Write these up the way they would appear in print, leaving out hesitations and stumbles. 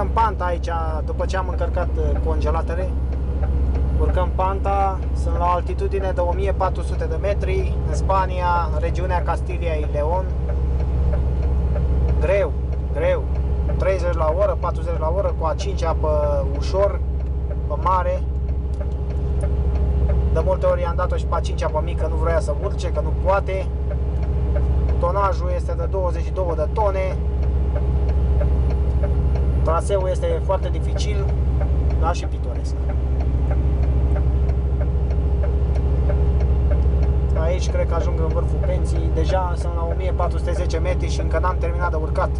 Urcăm panta aici, după ce am încărcat congelatele. Urcăm panta, sunt la o altitudine de 1400 de metri, în Spania, regiunea Castilia y León. Greu, greu, 30 la oră, 40 la oră, cu a 5-a pe ușor, pe mare. De multe ori i-am dat-o și pe a 5-a pe mică, nu vrea să urce, că nu poate. Tonajul este de 22 de tone. Traseul este foarte dificil, dar și pitoresc. Aici cred că ajung în vârful Penții. Deja sunt la 1410 metri și încă n-am terminat de urcat.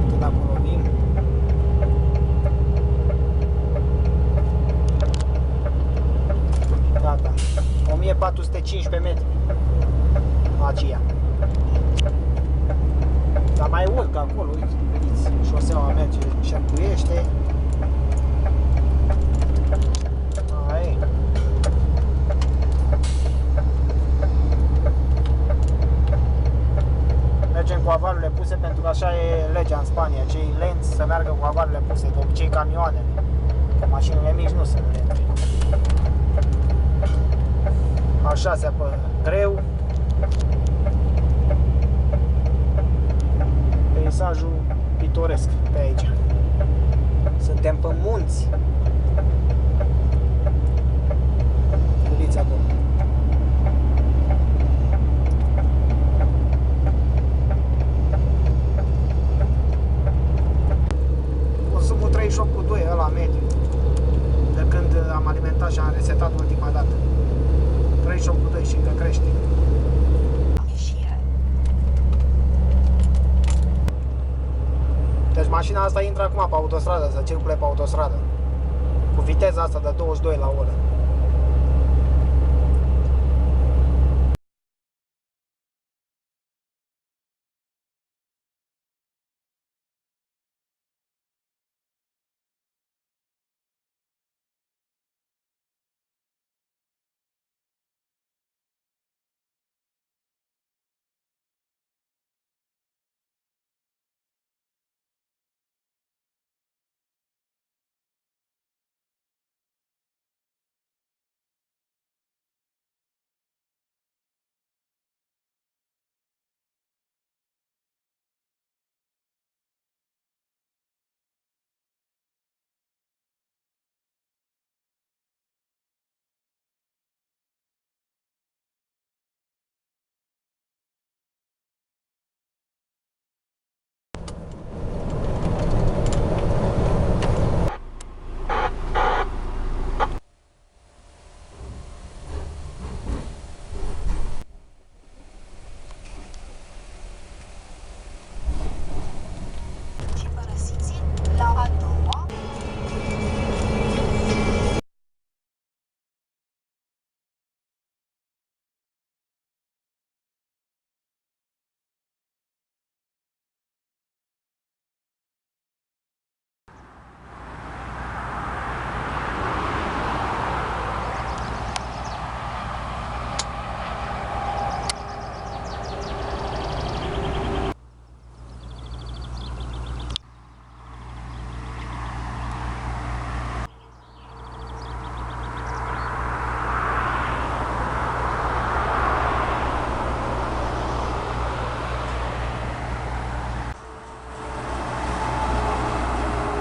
Uite dacă o lovim. Gata. 1415 metri. Magia. Dar mai urc acolo, uite, vedeți, șoseaua merge, șerpuiește. Ai. Mergem cu avalurile puse pentru că așa e legea în Spania, cei lenți să meargă cu avalurile puse, de obicei camioanele, că mașinile mici nu sunt lente. A 6-a pe greu. Peisajul pitoresc pe aici. Suntem pe munți. Vedeți acolo. Consumul 38,2 ăla mediu. De când am alimentat și am resetat ultima dată. 38,2 și încă crește. Deci mașina asta intră acum pe autostradă, să circule pe autostradă. Cu viteza asta de 22 la oră.